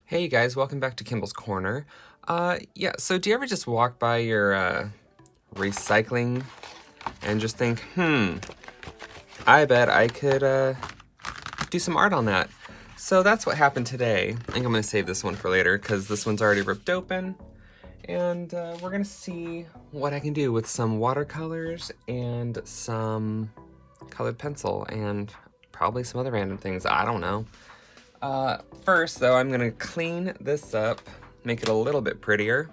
Hey you guys, welcome back to Kimball's Corner. So do you ever just walk by your recycling and just think, I bet I could do some art on that. So that's what happened today. I think I'm gonna save this one for later because this one's already ripped open. And we're gonna see what I can do with some watercolors and some colored pencil and probably some other random things, I don't know. First though, I'm gonna clean this up, make it a little bit prettier,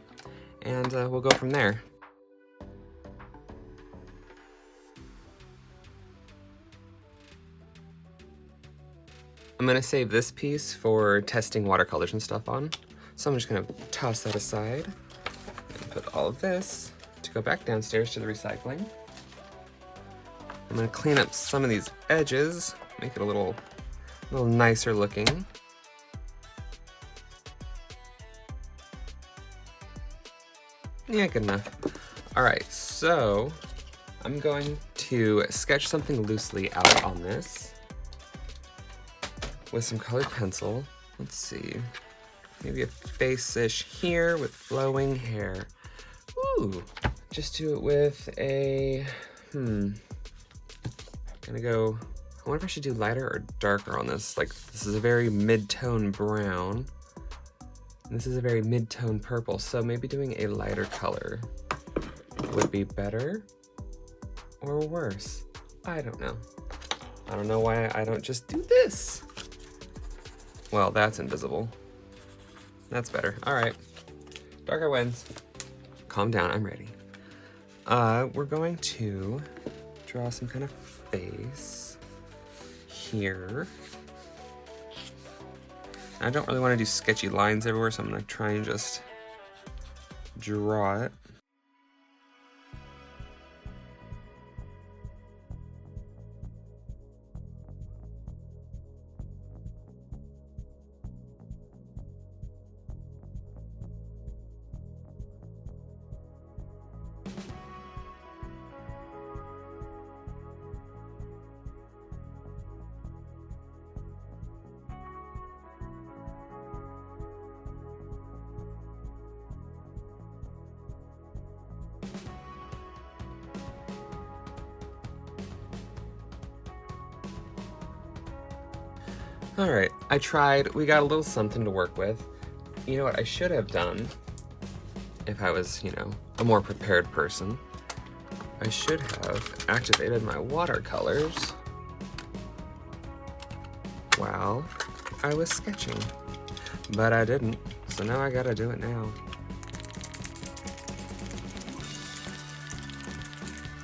and we'll go from there. I'm gonna save this piece for testing watercolors and stuff on. So I'm just gonna toss that aside and put all of this to go back downstairs to the recycling. I'm gonna clean up some of these edges, make it a little nicer looking. Yeah, good enough. All right, so I'm going to sketch something loosely out on this with some colored pencil. Let's see, maybe a face-ish here with flowing hair. Ooh, just do it with a, gonna go, I wonder if I should do lighter or darker on this. Like, this is a very mid-tone brown. This is a very mid-tone purple, so maybe doing a lighter color would be better or worse. I don't know. I don't know why I don't just do this. Well, that's invisible. That's better. All right, darker wins. Calm down, I'm ready. We're going to draw some kind of face here. I don't really want to do sketchy lines everywhere, so I'm going to try and just draw it. All right, I tried. We got a little something to work with. You know what I should have done if I was, a more prepared person? I should have activated my watercolors while I was sketching, but I didn't, so now I gotta do it now.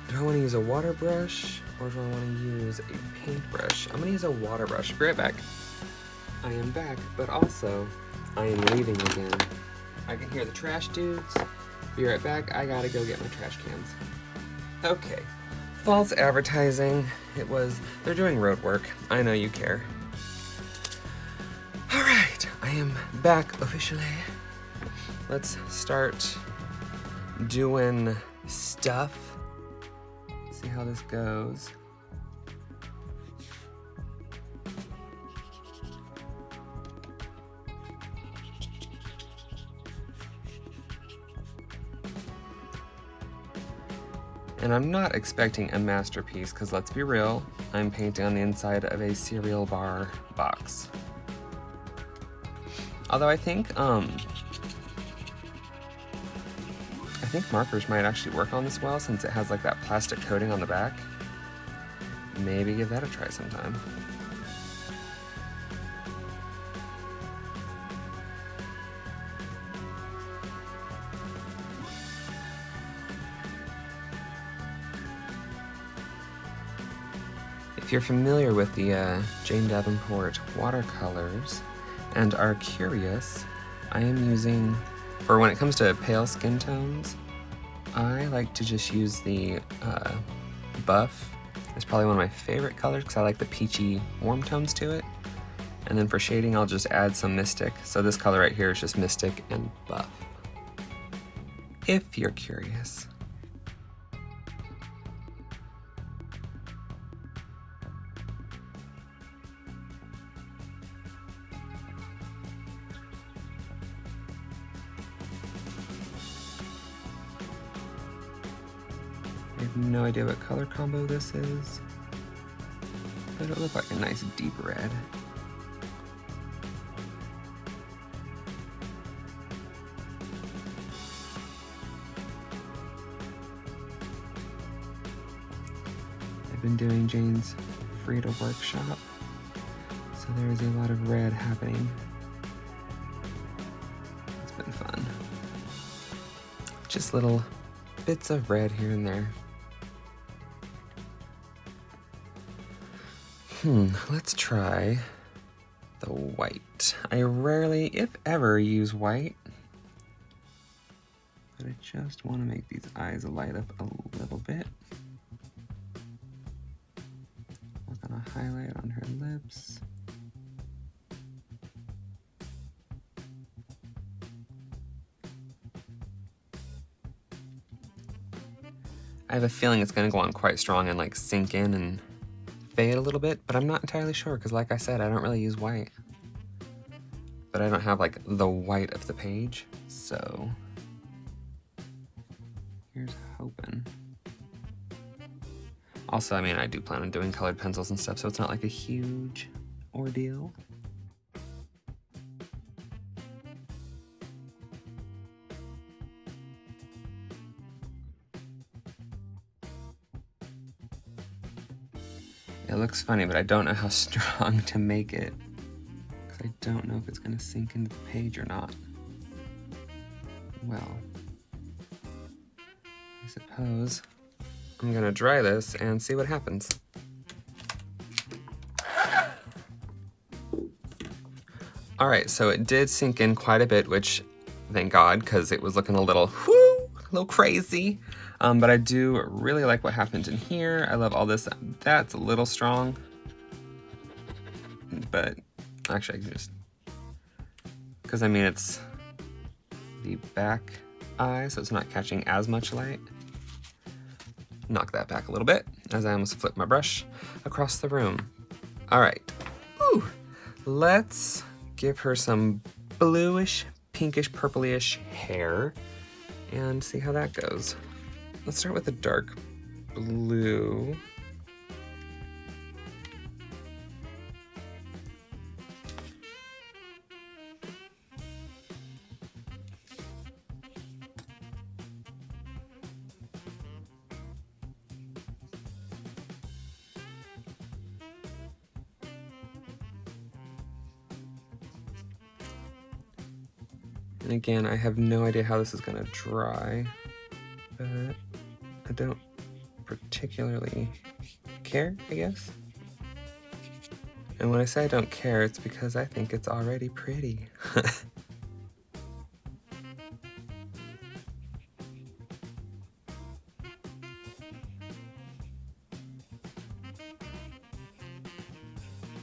Do I want to use a water brush or do I want to use a paintbrush? I'm gonna use a water brush. Be right back. I am back, but also I am leaving again. I can hear the trash dudes. Be right back. I gotta go get my trash cans. Okay, false advertising. They're doing road work. I know you care. All right, I am back officially. Let's start doing stuff. See how this goes. And I'm not expecting a masterpiece, because let's be real, I'm painting on the inside of a cereal bar box. Although I think markers might actually work on this well, since it has like that plastic coating on the back. Maybe give that a try sometime. If you're familiar with the Jane Davenport watercolors and are curious, I am using, for when it comes to pale skin tones, I like to just use the Buff. It's probably one of my favorite colors because I like the peachy warm tones to it. And then for shading, I'll just add some Mystic. So this color right here is just Mystic and Buff, if you're curious. have no idea what color combo this is, but it looked like a nice deep red. I've been doing Jane's Frida workshop, so there is a lot of red happening. It's been fun. Just little bits of red here and there. Let's try the white. I rarely, if ever, use white, but I just want to make these eyes light up a little bit. We're gonna highlight on her lips. I have a feeling it's gonna go on quite strong and like sink in and fade a little bit, but I'm not entirely sure because like I said, I don't really use white. But I don't have like the white of the page, so here's hoping. Also, I mean, I do plan on doing colored pencils and stuff, so it's not like a huge ordeal. It looks funny, but I don't know how strong to make it because I don't know if it's going to sink into the page or not. Well, I suppose I'm going to dry this and see what happens. All right, so it did sink in quite a bit, which thank God, because it was looking a little crazy. But I do really like what happened in here. I love all this. That's a little strong, but actually I can just, because I mean it's the back eye, so it's not catching as much light. Knock that back a little bit as I almost flip my brush across the room. All right, ooh, let's give her some bluish, pinkish, purplyish hair and see how that goes. Let's start with the dark blue. And again, I have no idea how this is gonna dry, but I don't particularly care, I guess. And when I say I don't care, it's because I think it's already pretty.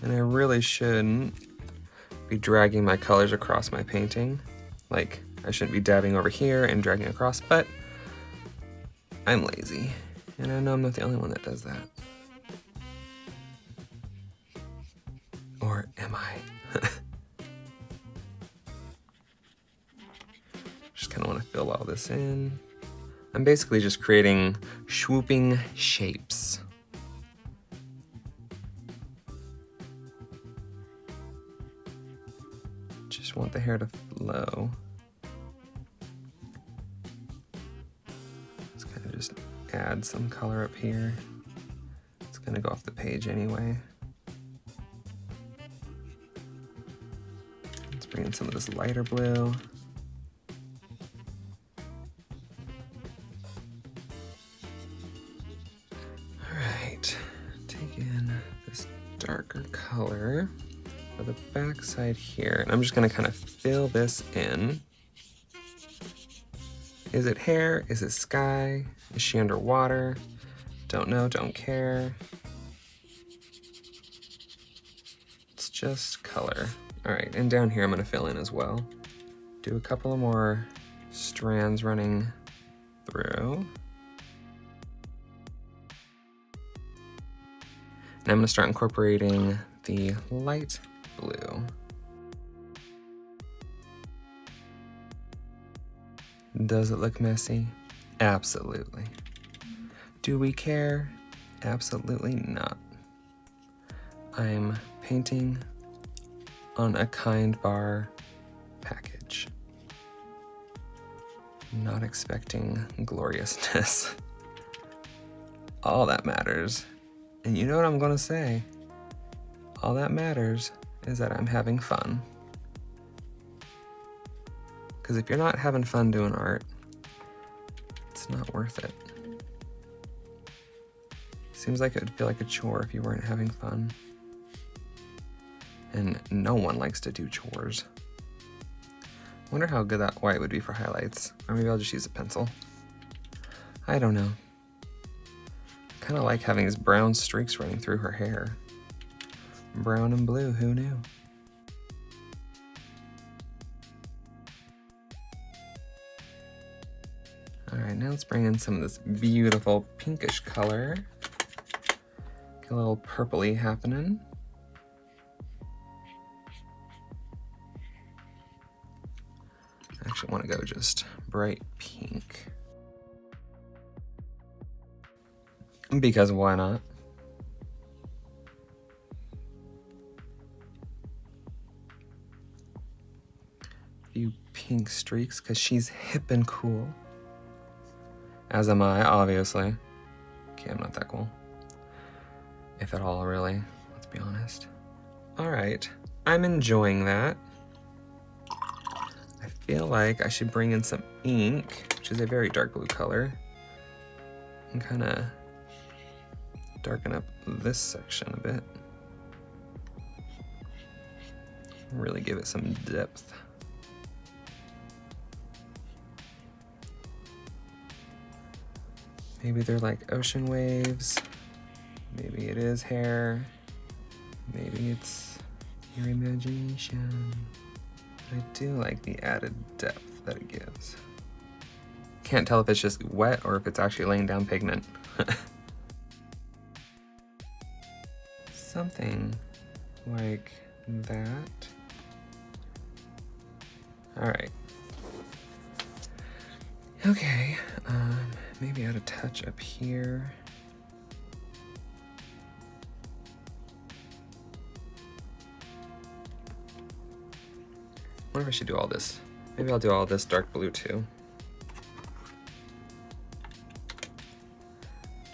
And I really shouldn't be dragging my colors across my painting. Like, I shouldn't be dabbing over here and dragging across, but I'm lazy. And I know I'm not the only one that does that. Or am I? Just kind of want to fill all this in. I'm basically just creating swooping shapes. Just want the hair to flow. Let's kind of just add some color up here. It's gonna go off the page anyway. Let's bring in some of this lighter blue. All right, take in this darker color for the back side here, and I'm just gonna kind of fill this in. Is it hair? Is it sky? Is she underwater? Don't know, don't care. It's just color. All right, and down here I'm gonna fill in as well. Do a couple of more strands running through. And I'm gonna start incorporating the light blue. Does it look messy? Absolutely. Do we care? Absolutely not. I'm painting on a kind bar package. Not expecting gloriousness. All that matters, and you know what I'm gonna say, all that matters is that I'm having fun. Because if you're not having fun doing art, it's not worth it. Seems like it would feel like a chore if you weren't having fun. And no one likes to do chores. I wonder how good that white would be for highlights. Or maybe I'll just use a pencil. I don't know. I kind of like having these brown streaks running through her hair. Brown and blue, who knew? All right, now let's bring in some of this beautiful pinkish color. Get a little purpley happening. I actually want to go just bright pink. Because why not? A few pink streaks, because she's hip and cool. As am I, obviously. Okay, I'm not that cool. If at all, really. Let's be honest. All right, I'm enjoying that. I feel like I should bring in some ink, which is a very dark blue color, and kind of darken up this section a bit. Really give it some depth. Maybe they're like ocean waves. Maybe it is hair. Maybe it's your imagination. But I do like the added depth that it gives. Can't tell if it's just wet or if it's actually laying down pigment. Something like that. All right. Okay, maybe add a touch up here. I wonder if I should do all this. Maybe I'll do all this dark blue too.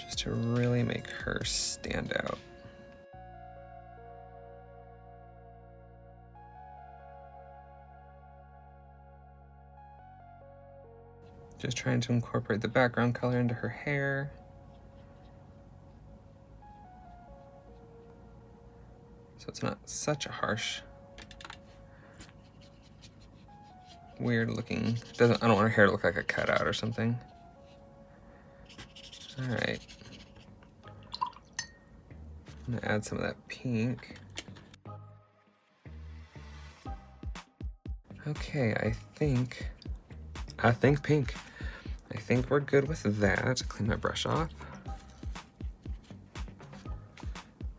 Just to really make her stand out. Just trying to incorporate the background color into her hair. So it's not such a harsh, weird looking, I don't want her hair to look like a cutout or something. All right. I'm gonna add some of that pink. Okay, I think pink. I think we're good with that. Clean my brush off.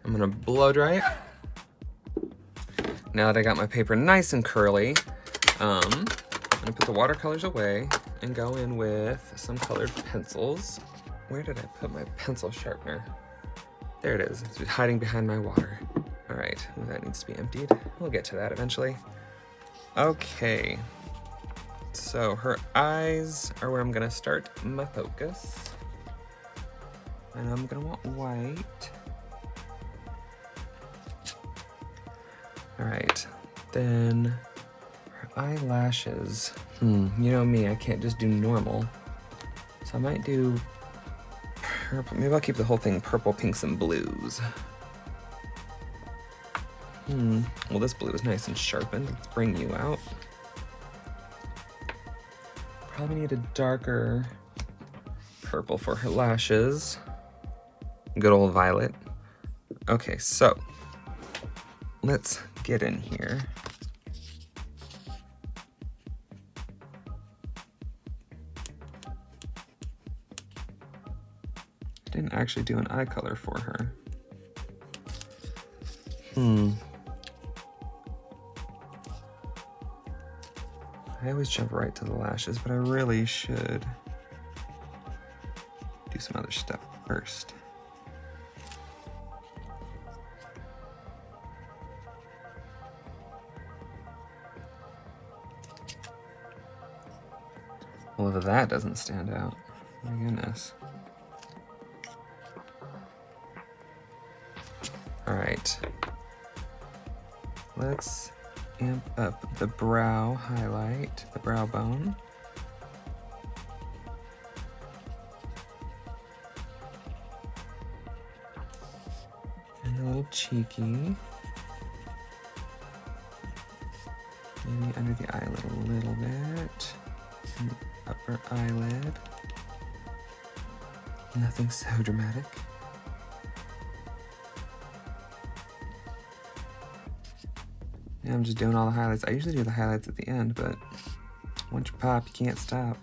I'm gonna blow dry it. Now that I got my paper nice and curly, I'm gonna put the watercolors away and go in with some colored pencils. Where did I put my pencil sharpener? There it is. It's hiding behind my water. All right, well, that needs to be emptied. We'll get to that eventually. Okay. So her eyes are where I'm gonna start my focus. And I'm gonna want white. All right, then her eyelashes. You know me, I can't just do normal. So I might do purple. Maybe I'll keep the whole thing purple, pinks, and blues. Well, this blue is nice and sharpened. Let's bring you out. Probably need a darker purple for her lashes. Good old violet. Okay, so let's get in here. Didn't actually do an eye color for her. I always jump right to the lashes, but I really should do some other stuff. first. Well, if that doesn't stand out, my goodness. All right, let's amp up the brow highlight, the brow bone. And a little cheeky. Maybe under the eyelid a little bit. And the upper eyelid. Nothing so dramatic. Yeah, I'm just doing all the highlights. I usually do the highlights at the end, but once you pop, you can't stop.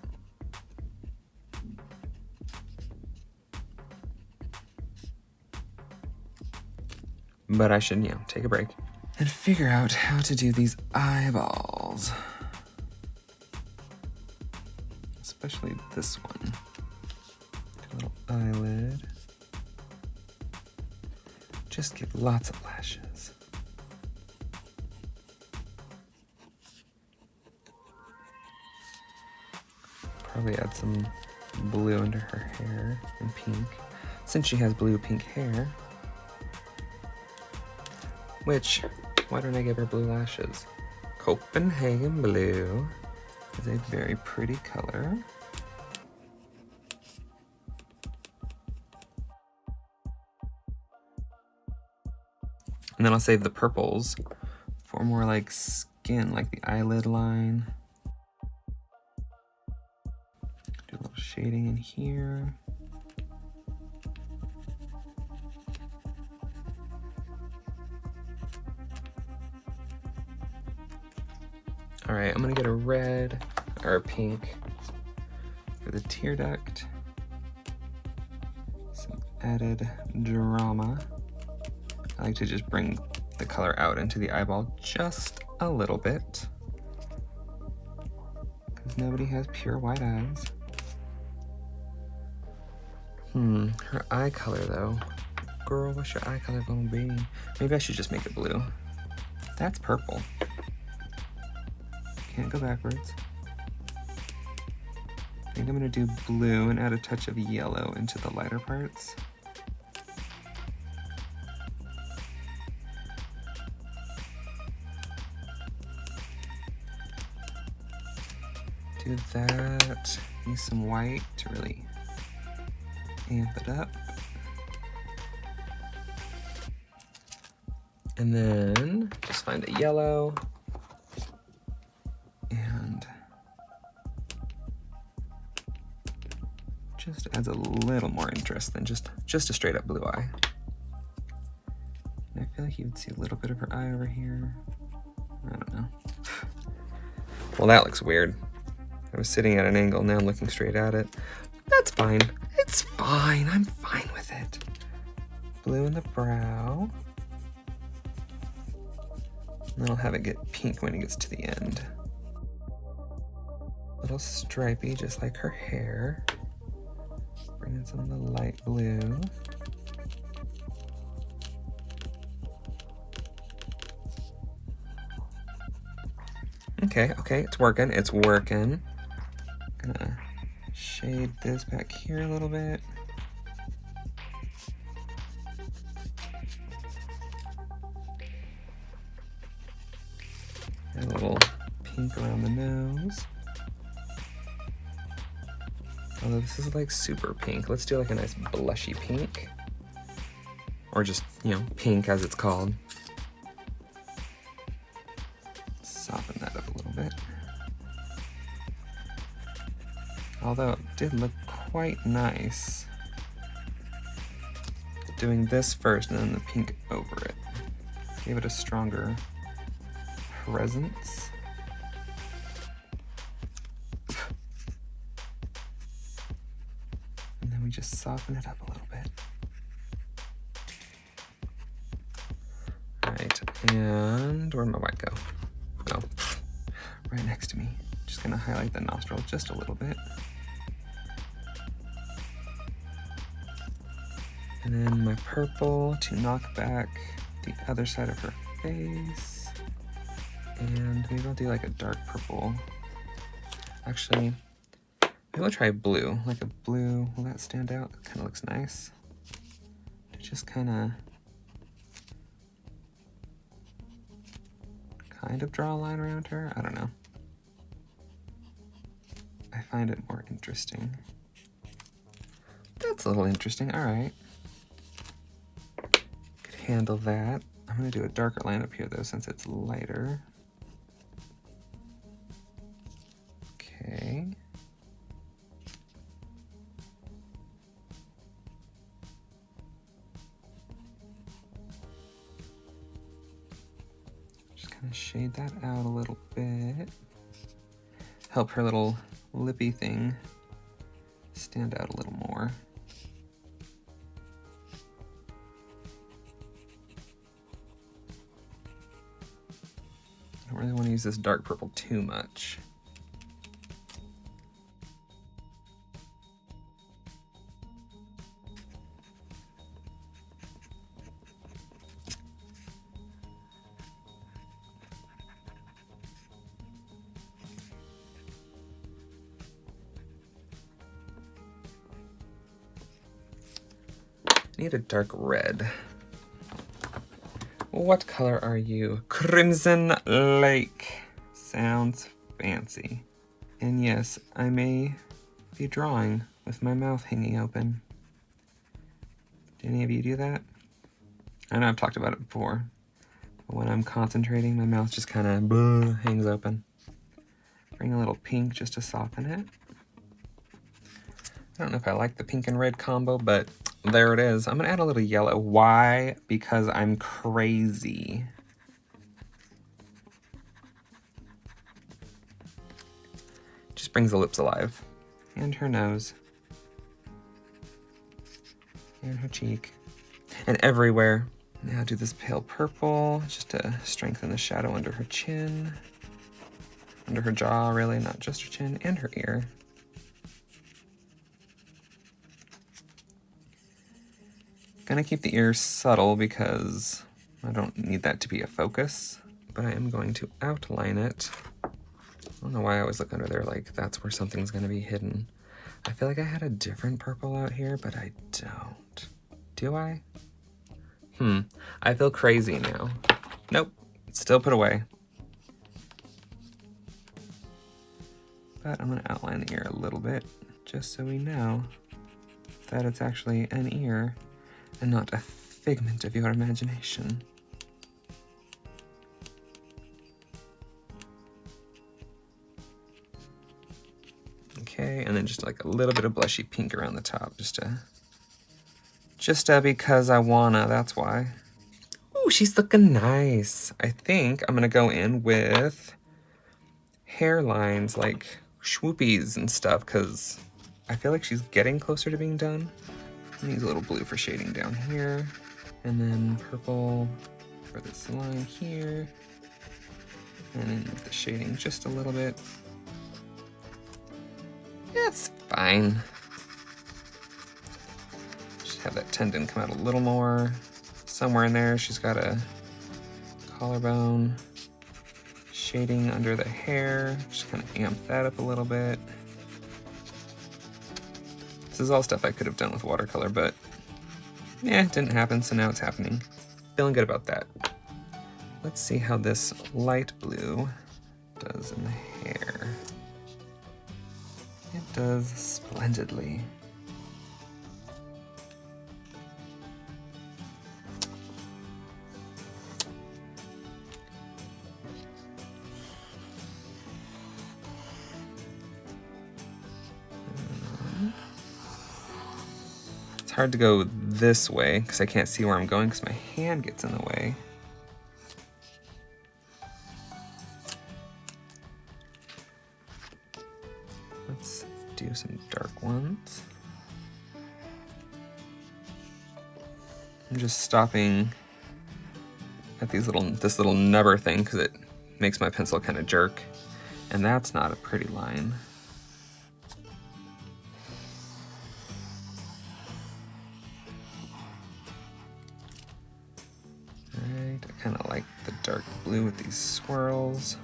But I should, take a break and figure out how to do these eyeballs. Especially this one. A little eyelid. Just give lots of lashes. Probably add some blue under her hair and pink, since she has blue-pink hair. Which, why don't I give her blue lashes? Copenhagen blue is a very pretty color. And then I'll save the purples for more like skin, like the eyelid line. Do a little shading in here. All right, I'm gonna get a red or a pink for the tear duct. Some added drama. I like to just bring the color out into the eyeball just a little bit, because nobody has pure white eyes. Her eye color though. Girl, what's your eye color gonna be? Maybe I should just make it blue. That's purple. Can't go backwards. I think I'm gonna do blue and add a touch of yellow into the lighter parts. Do that. Use some white to really amp it up. And then just find a yellow. And just adds a little more interest than just a straight up blue eye. And I feel like you would see a little bit of her eye over here. I don't know. Well, that looks weird. I was sitting at an angle, now I'm looking straight at it. That's fine. It's fine. I'm fine with it. Blue in the brow. And then I'll have it get pink when it gets to the end. Little stripey, just like her hair. Bring in some of the light blue. Okay, it's working, it's working. Gonna shade this back here a little bit. And a little pink around the nose. Although this is like super pink. Let's do like a nice blushy pink. Or just, pink as it's called. Soften that up a little bit. Although it did look quite nice doing this first and then the pink over it. Gave it a stronger presence. And then we just soften it up a little bit. All right, and where'd my white go? Oh, right next to me. Just gonna highlight the nostril just a little bit. And then my purple to knock back the other side of her face. And maybe I'll do like a dark purple. Actually, maybe I'll try blue. Like a blue, will that stand out? It kind of looks nice. Just kind of draw a line around her. I don't know. I find it more interesting. That's a little interesting. All right. Could handle that. I'm going to do a darker line up here though, since it's lighter. Okay. Just kind of shade that out a little bit. Help her little lippy thing stand out a little more. I don't really want to use this dark purple too much. Need a dark red. What color are you? Crimson Lake. Sounds fancy. And yes, I may be drawing with my mouth hanging open. Do any of you do that? I know I've talked about it before, but when I'm concentrating, my mouth just kind of hangs open. Bring a little pink just to soften it. I don't know if I like the pink and red combo, but there it is. I'm gonna add a little yellow. Why? Because I'm crazy. Just brings the lips alive. And her nose. And her cheek. And everywhere. Now do this pale purple, just to strengthen the shadow under her chin. Under her jaw, really, not just her chin, and her ear. Gonna keep the ear subtle because I don't need that to be a focus, but I am going to outline it. I don't know why I always look under there like that's where something's gonna be hidden. I feel like I had a different purple out here, but I don't. Do I? I feel crazy now. Nope, still put away. But I'm gonna outline the ear a little bit, just so we know that it's actually an ear and not a figment of your imagination. Okay, and then just like a little bit of blushy pink around the top, just because I wanna, that's why. Ooh, she's looking nice. I think I'm gonna go in with hairlines, like swoopies and stuff, because I feel like she's getting closer to being done. I use a little blue for shading down here, and then purple for this line here, and then the shading just a little bit. That's fine. Just have that tendon come out a little more. Somewhere in there, she's got a collarbone. Shading under the hair, just kind of amp that up a little bit. This is all stuff I could have done with watercolor, but yeah, it didn't happen, so now it's happening. Feeling good about that. Let's see how this light blue does in the hair. It does splendidly. It's hard to go this way because I can't see where I'm going because my hand gets in the way. Let's do some dark ones. I'm just stopping at this little nubber thing because it makes my pencil kind of jerk, and that's not a pretty line. kind of like the dark blue with these swirls.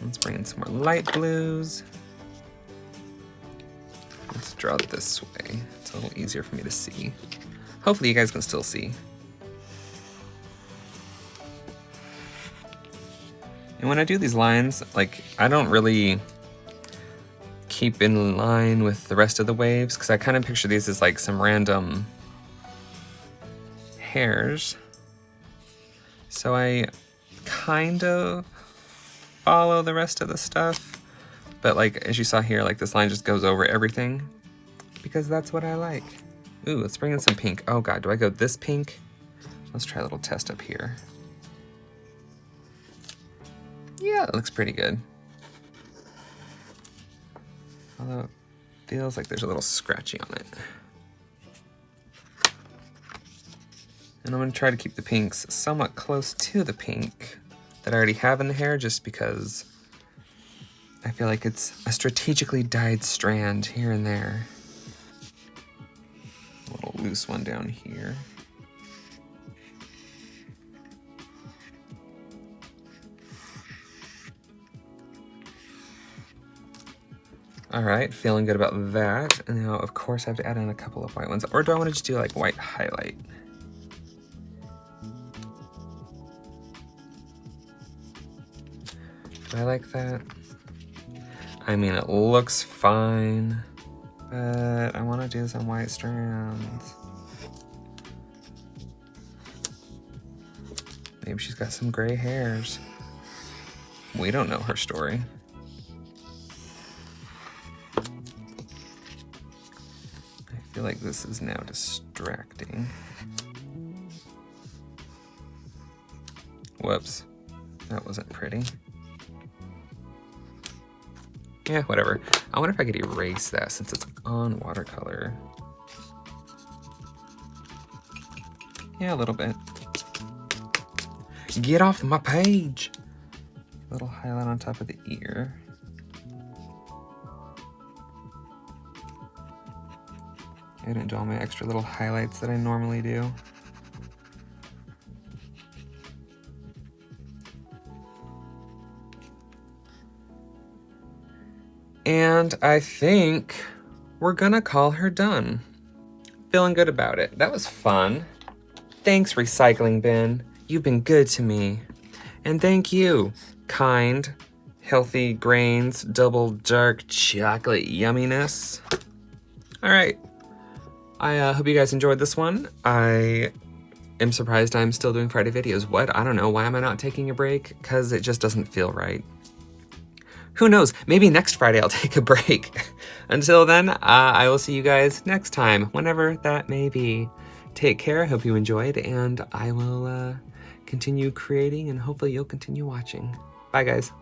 Let's bring in some more light blues. Let's draw it this way. It's a little easier for me to see. Hopefully you guys can still see. And when I do these lines, like, I don't really keep in line with the rest of the waves, because I kind of picture these as like some random hairs. So I kind of follow the rest of the stuff. But like, as you saw here, like this line just goes over everything because that's what I like. Ooh, let's bring in some pink. Oh God, do I go this pink? Let's try a little test up here. Yeah, it looks pretty good. Although it feels like there's a little scratchy on it. And I'm gonna try to keep the pinks somewhat close to the pink that I already have in the hair, just because I feel like it's a strategically dyed strand here and there. A little loose one down here. All right, feeling good about that. And now, of course, I have to add in a couple of white ones. Or do I want to just do like white highlight? Do I like that? I mean, it looks fine, but I want to do some white strands. Maybe she's got some gray hairs. We don't know her story. I feel like this is now distracting. Whoops, that wasn't pretty. Yeah, whatever. I wonder if I could erase that since it's on watercolor. Yeah, a little bit. Get off my page! A little highlight on top of the ear. I didn't do all my extra little highlights that I normally do. And I think we're gonna call her done. Feeling good about it. That was fun. Thanks, recycling bin. You've been good to me. And thank you, kind, healthy grains, double dark chocolate yumminess. All right. I hope you guys enjoyed this one. I am surprised I'm still doing Friday videos. What? I don't know. Why am I not taking a break? Because it just doesn't feel right. Who knows? Maybe next Friday I'll take a break. Until then, I will see you guys next time, whenever that may be. Take care. I hope you enjoyed, and I will continue creating, and hopefully you'll continue watching. Bye, guys.